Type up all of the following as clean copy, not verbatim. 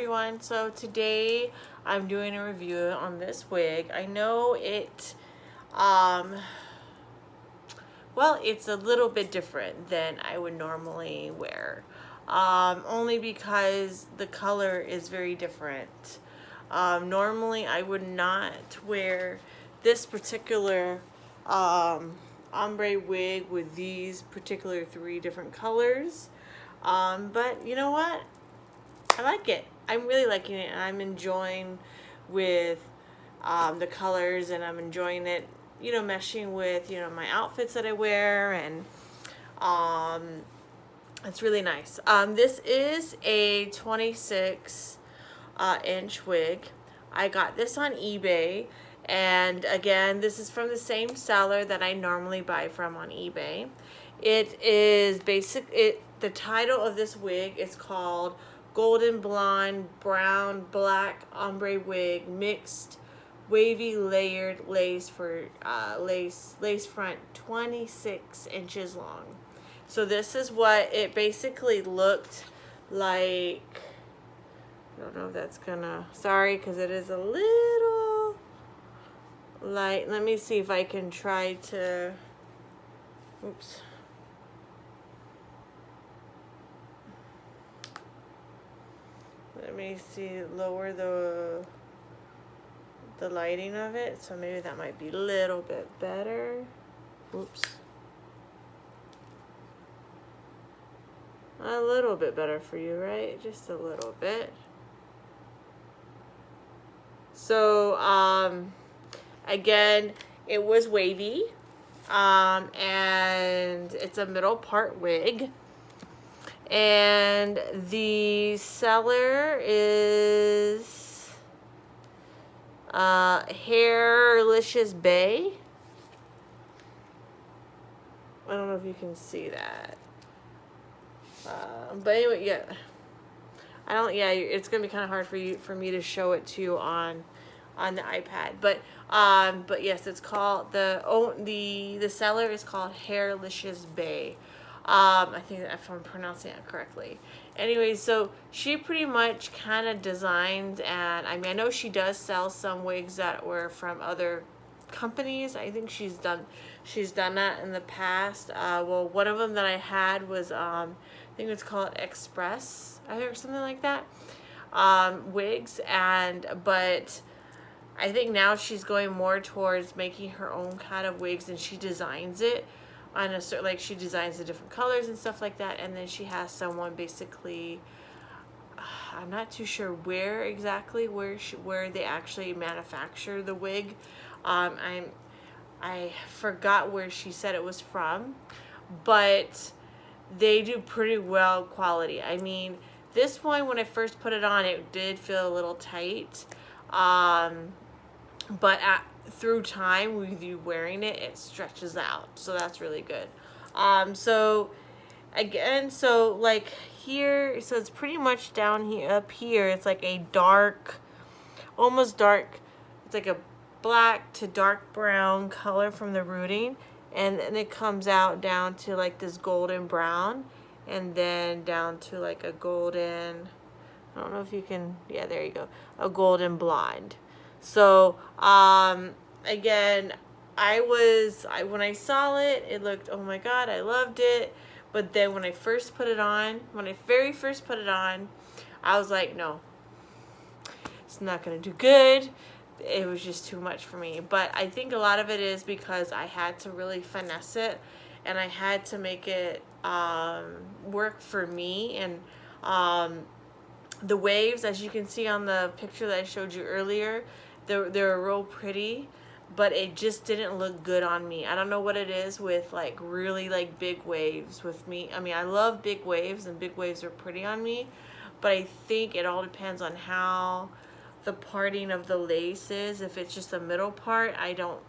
everyone. So today I'm doing a review on this wig. I know it, well, it's a little bit different than I would normally wear. Only because the color is very different. Normally I would not wear this particular ombre wig with these particular 3 different colors. But you know what? I like it. I'm really liking it, and I'm enjoying with the colors, and I'm enjoying it, you know, meshing with, you know, my outfits that I wear, and it's really nice. This is a 26 inch wig. I got this on eBay, and again, this is from the same seller that I normally buy from on eBay. It is the title of this wig is called Golden Blonde Brown Black Ombre Wig Mixed Wavy Layered Lace for lace front 26 inches long. So this is what it basically looked like. I don't know if that's gonna, sorry, because it is a little light. Let me see if I can try to, oops. Let me see, lower the lighting of it, so maybe that might be a little bit better. Oops. A little bit better for you, right? Just a little bit. So, again, it was wavy, and it's a middle part wig. And the seller is hairliciousisbae. I don't know if you can see that. But anyway, yeah. It's gonna be kind of hard for me to show it to you on the iPad. But yes, it's called the seller is called hairliciousisbae. I think if I'm pronouncing it correctly. Anyway, so she pretty much kind of designs, and I mean, I know she does sell some wigs that were from other companies. I think she's done that in the past. Well, one of them that I had was I think it's called Express, I think, or something like that. Wigs, but I think now she's going more towards making her own kind of wigs, and she designs it on a certain, like, she designs the different colors and stuff like that, and then she has someone basically, I'm not too sure where exactly where they actually manufacture the wig. I forgot where she said it was from, but they do pretty well quality. I mean, this one, when I first put it on, it did feel a little tight, but through time with you wearing it, it stretches out, so that's really good. So again, so like here, so it's pretty much down here, up here, it's like a dark, almost dark, it's like a black to dark brown color from the rooting, and then it comes out down to like this golden brown, and then down to like a golden, I don't know if you can, yeah, there you go, a golden blonde. So again, when I saw it, it looked, oh my god, I loved it. But then when I very first put it on, I was like, no, it's not gonna do good. It was just too much for me. But I think a lot of it is because I had to really finesse it, and I had to make it work for me. And the waves, as you can see on the picture that I showed you earlier, they're real pretty, but it just didn't look good on me. I don't know what it is with like really like big waves with me. I mean, I love big waves, and big waves are pretty on me, but I think it all depends on how the parting of the lace is. If it's just a middle part, I don't,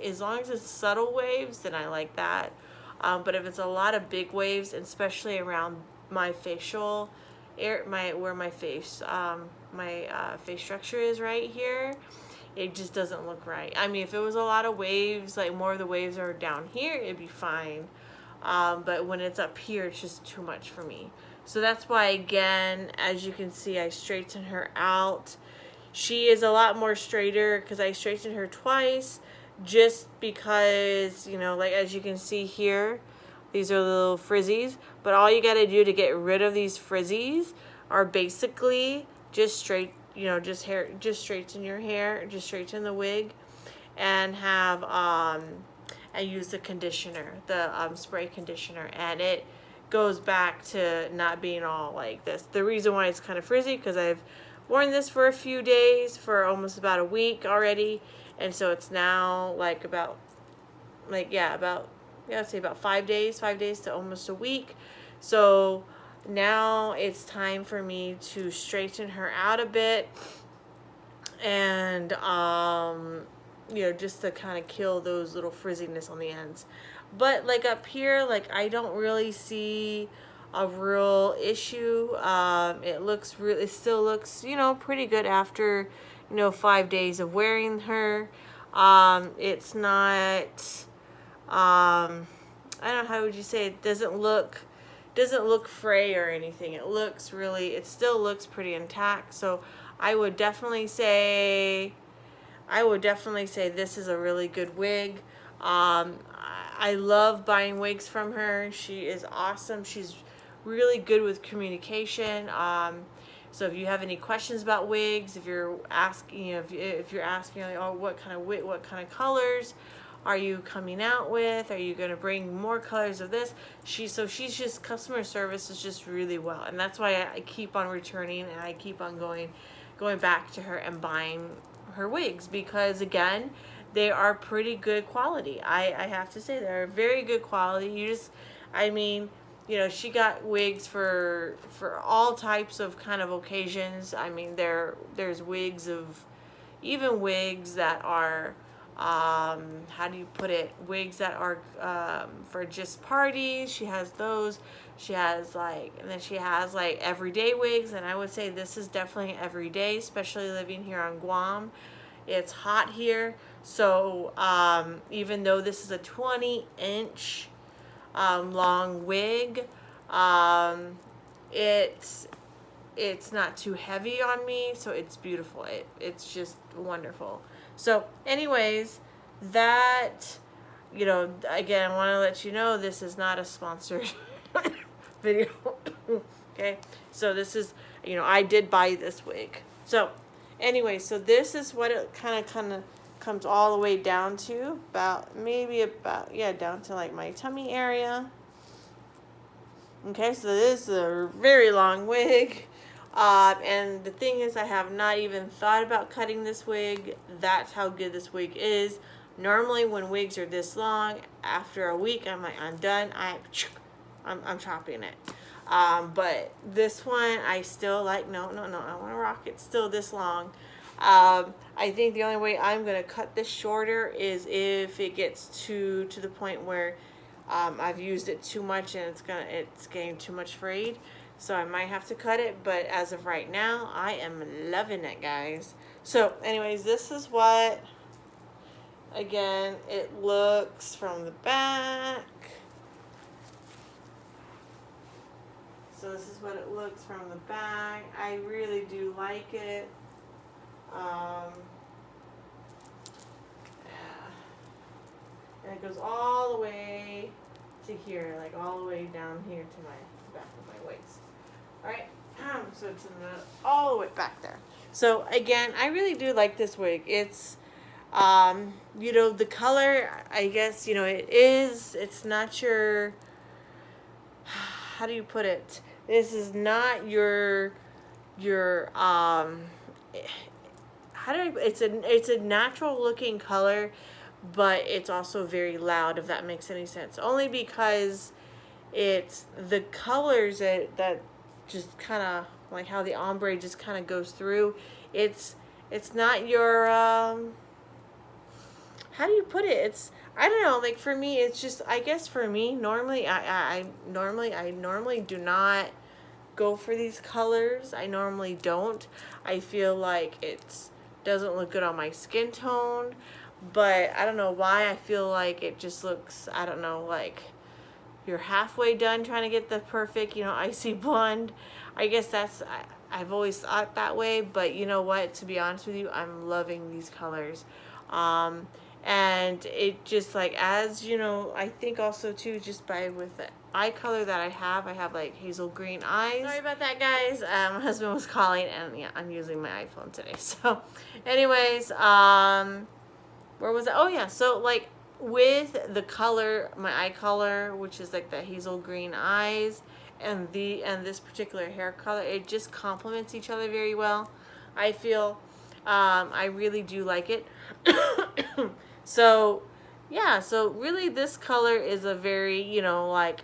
as long as it's subtle waves, then I like that. But if it's a lot of big waves, especially around my facial where my face face structure is right here, it just doesn't look right. I mean, if it was a lot of waves, like more of the waves are down here, it'd be fine. But when it's up here, it's just too much for me. So that's why, again, as you can see, I straighten her out. She is a lot more straighter because I straightened her twice, just because, you know, like as you can see here, these are little frizzies. But all you got to do to get rid of these frizzies are basically just just straighten your hair, just straighten the wig, and have and use the conditioner, the spray conditioner, and it goes back to not being all like this. The reason why it's kind of frizzy because I've worn this for a few days, for almost about a week already, and so it's now like about I'd say about 5 days to almost a week. So now it's time for me to straighten her out a bit, and just to kind of kill those little frizziness on the ends. But like up here, like I don't really see a real issue. It still looks, pretty good after, 5 days of wearing her. It's not, I don't know, how would you say, it doesn't look fray or anything. It still looks pretty intact. So I would definitely say this is a really good wig. I love buying wigs from her. She is awesome. She's really good with communication. So if you have any questions about wigs, if you're asking, if you're asking like, oh, what kind of wig, what kind of colors are you coming out with? Are you going to bring more colors of this? She's just, customer service is just really well, and that's why I keep on returning, and I keep on going back to her and buying her wigs, because again, they are pretty good quality. I have to say they're very good quality. She got wigs for all types of kind of occasions. I mean, there's wigs that are how do you put it? Wigs that are for just parties. She has those. She has and then she has everyday wigs, and I would say this is definitely everyday, especially living here on Guam. It's hot here, so even though this is a 20-inch long wig, it's not too heavy on me, so it's beautiful. It's just wonderful. So anyways, that, again, I want to let you know this is not a sponsored video. Okay, so this is, I did buy this wig. So anyway, so this is what it kind of comes all the way down to, down to like my tummy area. Okay, so this is a very long wig. And the thing is, I have not even thought about cutting this wig. That's how good this wig is. Normally when wigs are this long, after a week, I'm done. I'm chopping it. But this one, I still like, no, I want to rock it still this long. I think the only way I'm going to cut this shorter is if it gets to the point where I've used it too much and it's getting too much frayed. So I might have to cut it, but as of right now, I am loving it, guys. So anyways, this is what, again, it looks from the back. So this is what it looks from the back. I really do like it. And it goes all the way to here, like all the way down here to my back of my waist. Alright, so it's all the way back there. So again, I really do like this wig. It's, the color, I guess, it's not your, how do you put it? This is not it's a natural looking color, but it's also very loud, if that makes any sense. Only because it's the colors that just kind of like how the ombre just kind of goes through. It's not your how do you put it? I don't know, like for me, it's just, I guess for me, normally I normally do not go for these colors. I normally don't. I feel like it doesn't look good on my skin tone, but I don't know why I feel like it just looks, I don't know, like you're halfway done trying to get the perfect, you know, icy blonde. I guess I've always thought that way, but you know what, to be honest with you, I'm loving these colors. And it just like, as you know, I think also too, just by with the eye color that I have like hazel green eyes. Sorry about that, guys. My husband was calling, and yeah, I'm using my iPhone today. So anyways, where was it? Oh yeah, so like with the color, my eye color, which is like the hazel green eyes, and this particular hair color, it just complements each other very well. I feel I really do like it. So yeah, so really this color is a very, you know, like,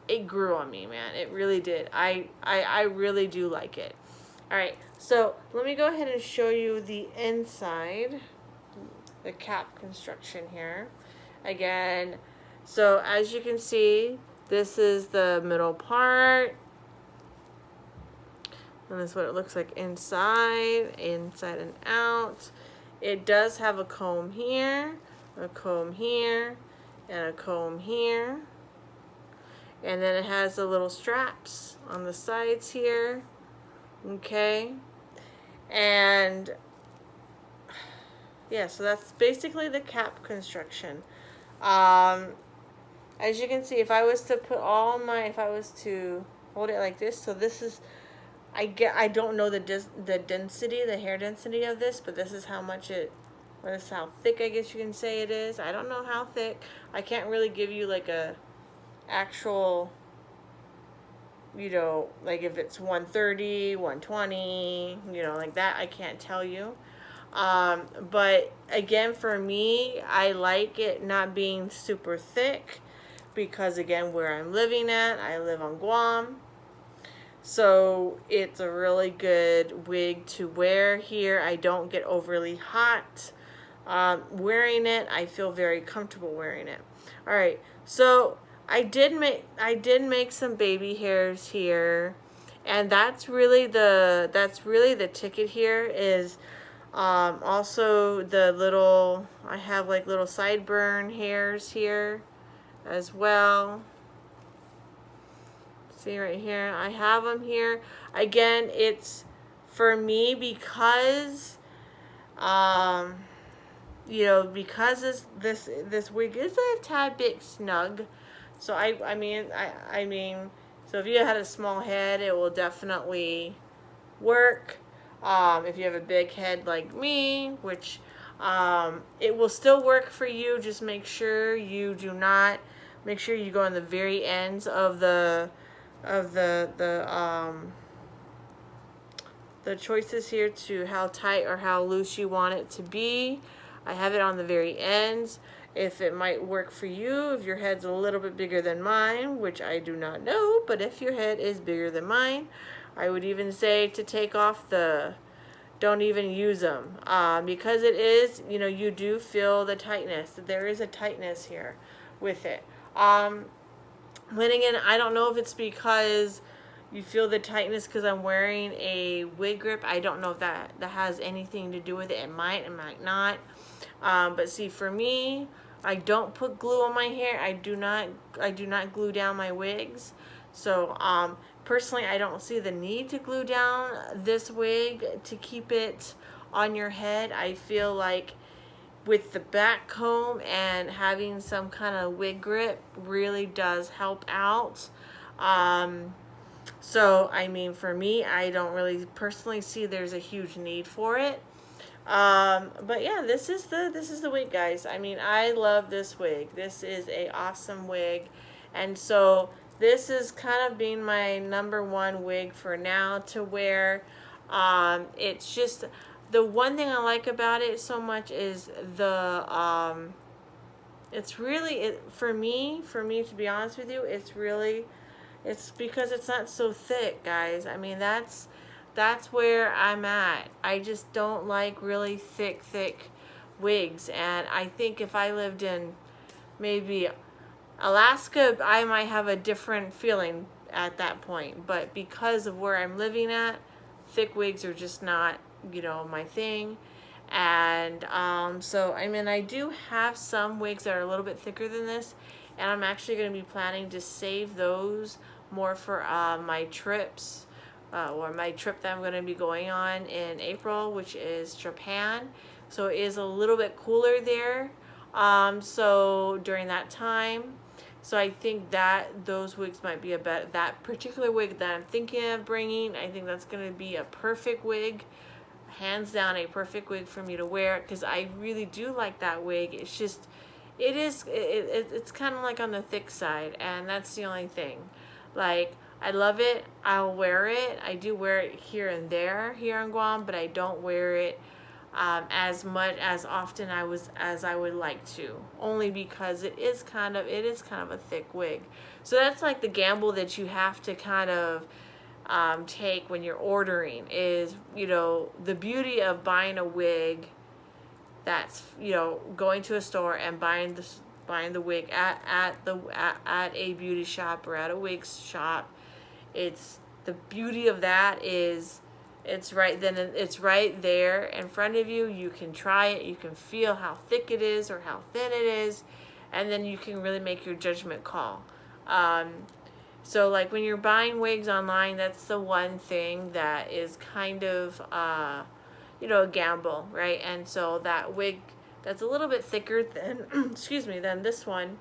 it grew on me, man. It really did. I really do like it. All right, so let me go ahead and show you the inside, the cap construction here. Again, so as you can see, this is the middle part. And this is what it looks like inside and out. It does have a comb here, a comb here, and a comb here. And then it has the little straps on the sides here. Okay. And yeah, so that's basically the cap construction. As you can see, if I was to put if I was to hold it like this, so this is, I don't know the density, the hair density of this, but this is how much this is how thick, I guess you can say it is. I don't know how thick. I can't really give you like a actual, you know, like if it's 130, 120, you know, like that, I can't tell you. But again, for me, I like it not being super thick because, again, where I'm living at, I live on Guam. So it's a really good wig to wear here. I don't get overly hot wearing it. I feel very comfortable wearing it. All right, so I did make some baby hairs here, and that's really the ticket here. Is also the little, I have like little sideburn hairs here as well. See right here, I have them here. Again, it's for me because, you know, because this wig is a tad bit snug. So I mean, so if you had a small head, it will definitely work. If you have a big head like me, which it will still work for you. Just make sure you go on the very ends of the choices here to how tight or how loose you want it to be. I have it on the very ends. If it might work for you, if your head's a little bit bigger than mine, which I do not know, but if your head is bigger than mine, I would even say to take off don't even use them. Because it is, you know, you do feel the tightness. There is a tightness here with it. Then again, I don't know if it's because you feel the tightness because I'm wearing a wig grip. I don't know if that has anything to do with it. It might not. But see, for me, I don't put glue on my hair. I do not glue down my wigs. So personally, I don't see the need to glue down this wig to keep it on your head. I feel like with the back comb and having some kind of wig grip really does help out. So I mean, for me, I don't really personally see there's a huge need for it. But yeah, this is the wig, guys. I mean, I love this wig. This is a awesome wig. And so this is kind of being my #1 wig for now to wear. It's just, the one thing I like about it so much is it's really, for me, to be honest with you, it's because it's not so thick, guys. I mean, that's where I'm at. I just don't like really thick wigs. And I think if I lived in maybe Alaska, I might have a different feeling at that point. But because of where I'm living at, thick wigs are just not, you know, my thing. And so I mean, I do have some wigs that are a little bit thicker than this, and I'm actually going to be planning to save those more for my trips, or my trip that I'm going to be going on in April, which is Japan. So it is a little bit cooler there. So during that time, so I think that those wigs might be that particular wig that I'm thinking of bringing, I think that's going to be a perfect wig, hands down a perfect wig for me to wear, because I really do like that wig. It's just, it's kind of like on the thick side, and that's the only thing. Like, I love it. I'll wear it. I do wear it here and there here in Guam, but I don't wear it as much as often as I would like to, only because it is kind of a thick wig. So that's like the gamble that you have to kind of take when you're ordering, is, you know, the beauty of buying a wig that's, you know, going to a store and buying the wig at a beauty shop or at a wig shop. It's the beauty of that is it's right there in front of you. You can try it, you can feel how thick it is or how thin it is, and then you can really make your judgment call. So like when you're buying wigs online, that's the one thing that is kind of you know, a gamble, right? And so that wig that's a little bit thicker than excuse me, than this one,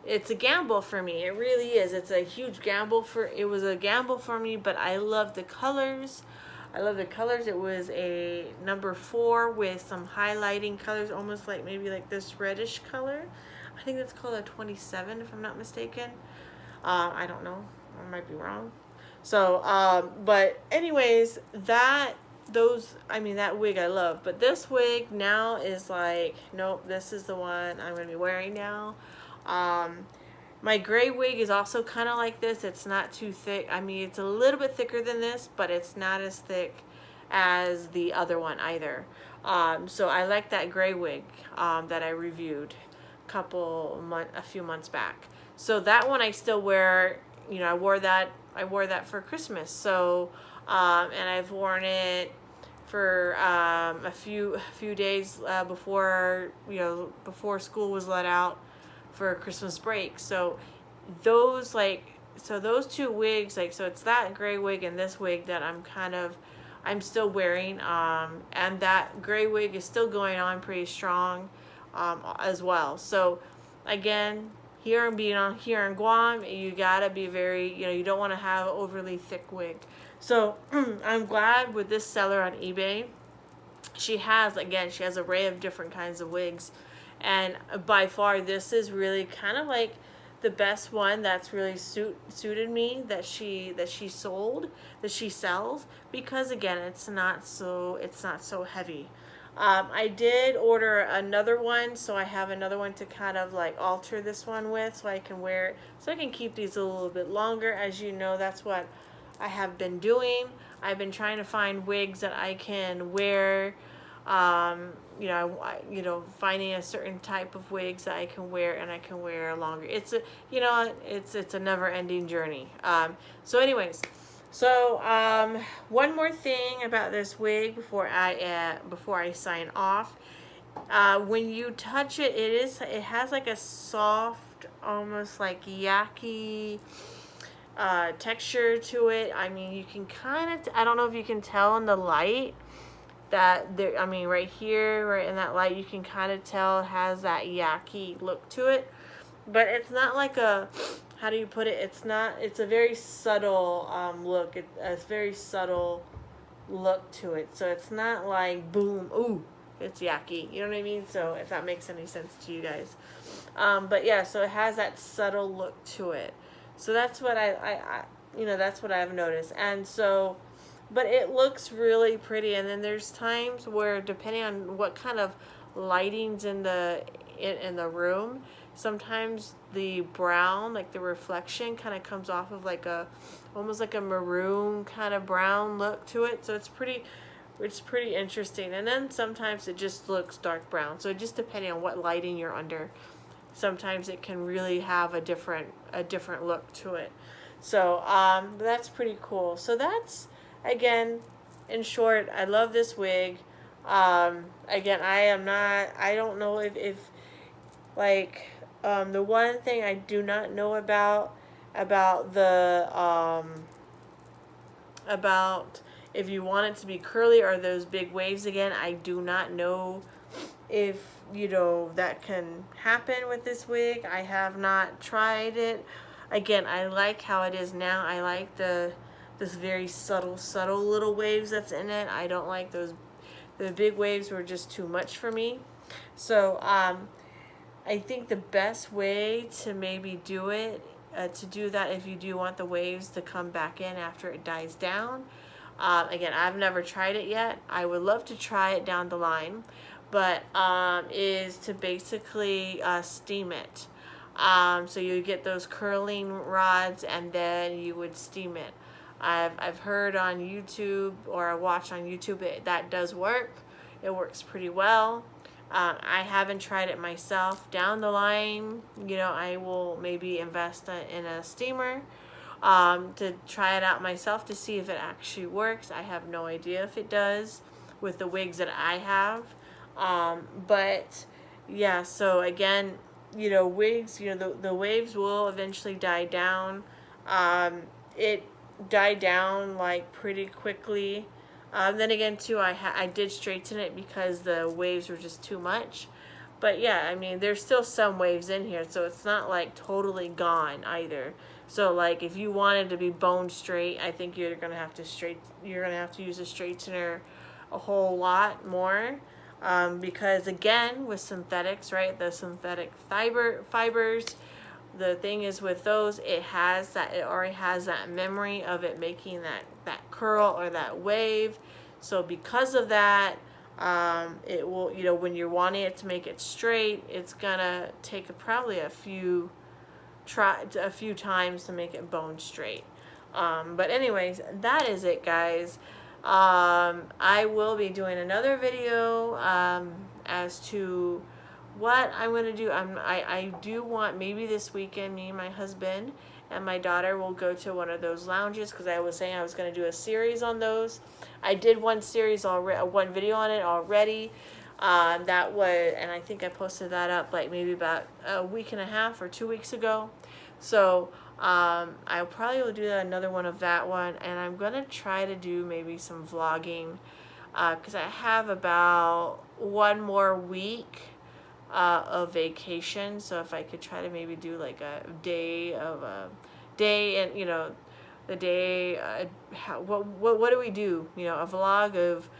it's a gamble for me. It really is. It's a huge gamble it was a gamble for me, but I love the colors. I love the colors. It was a number 4 with some highlighting colors, almost like maybe like this reddish color. I think that's called a 27 if I'm not mistaken. I don't know. I might be wrong. So, but anyways, that wig I love, but this wig now is like, nope, this is the one I'm going to be wearing now. My gray wig is also kind of like this. It's not too thick. I mean, it's a little bit thicker than this, but it's not as thick as the other one either. So I like that gray wig that I reviewed a few months back. So that one I still wear. You know, I wore that for Christmas. So and I've worn it for a few days before school was let out for Christmas break. So those two wigs, like, so it's that gray wig and this wig that I'm still wearing, and that gray wig is still going on pretty strong as well. So again, here in Guam, you gotta be very, you don't want to have overly thick wig. So I'm glad with this seller on eBay, she has an array of different kinds of wigs, and by far this is really kind of like the best one that's really suited me, that she sells, because again, it's not so heavy. I did order another one, so I have another one to kind of like alter this one with, so I can wear it, so I can keep these a little bit longer. As you know, that's what I have been doing. I've been trying to find wigs that I can wear, finding a certain type of wigs that I can wear, and I can wear longer. It's a never-ending journey. So anyways, one more thing about this wig before I sign off. When you touch it, it has like a soft, almost like yucky texture to it. I mean, you can kind of, I don't know if you can tell in the light that there, I mean, right here, right in that light, you can kind of tell it has that yucky look to it, but it's not like a, how do you put it? It's a very subtle look. It's a very subtle look to it. So it's not like boom, ooh, it's yucky. You know what I mean? So if that makes any sense to you guys. But yeah, so it has that subtle look to it. So that's what that's what I've noticed. And so, but it looks really pretty. And then there's times where, depending on what kind of lighting's in the room, sometimes the brown, like the reflection, kind of comes off of like almost like a maroon kind of brown look to it. So it's pretty interesting. And then sometimes it just looks dark brown. So just depending on what lighting you're under, sometimes it can really have a different look to it. So that's pretty cool. So that's, again, in short, I love this wig. Again, I don't know if like, the one thing I do not know about the, about if you want it to be curly or those big waves again, I do not know if, that can happen with this wig. I have not tried it. Again, I like how it is now. I like this very subtle little waves that's in it. I don't like the big waves were just too much for me. So I think the best way to maybe do it, to do that if you do want the waves to come back in after it dies down. Again, I've never tried it yet. I would love to try it down the line, but is to basically steam it. So you get those curling rods and then you would steam it. I've heard on YouTube, or I watched on YouTube, that does work. It works pretty well. I haven't tried it myself. Down the line, I will maybe invest in a steamer to try it out myself to see if it actually works. I have no idea if it does with the wigs that I have. But yeah, so again, wigs, the waves will eventually die down. It died down like pretty quickly. Then again too, I did straighten it because the waves were just too much. But yeah, I mean, there's still some waves in here, so it's not like totally gone either. So like if you wanted to be bone straight, I think you're gonna have to use a straightener a whole lot more. Because again, with synthetics, right, the synthetic fibers, the thing is with those, it already has that memory of it making that curl or that wave. So because of that, it will, when you're wanting it to make it straight, it's gonna take probably a few times to make it bone straight. But anyways, that is it, guys. I will be doing another video as to what I'm going to do. I do want, maybe this weekend, me and my husband and my daughter will go to one of those lounges, because I was saying I was going to do a series on those. I did one video on it already. That was, and I think I posted that up like maybe about a week and a half or 2 weeks ago. So I probably will do another one of that one, and I'm gonna try to do maybe some vlogging, because I have about 1 more week of vacation. So if I could try to maybe do like a day and the day, what do we do, a vlog of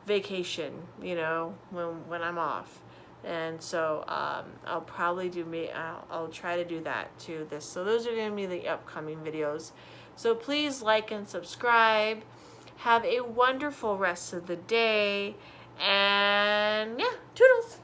vacation, when I'm off. And so I'll probably I'll try to do that too. So those are going to be the upcoming videos. So please like and subscribe. Have a wonderful rest of the day. And yeah, toodles.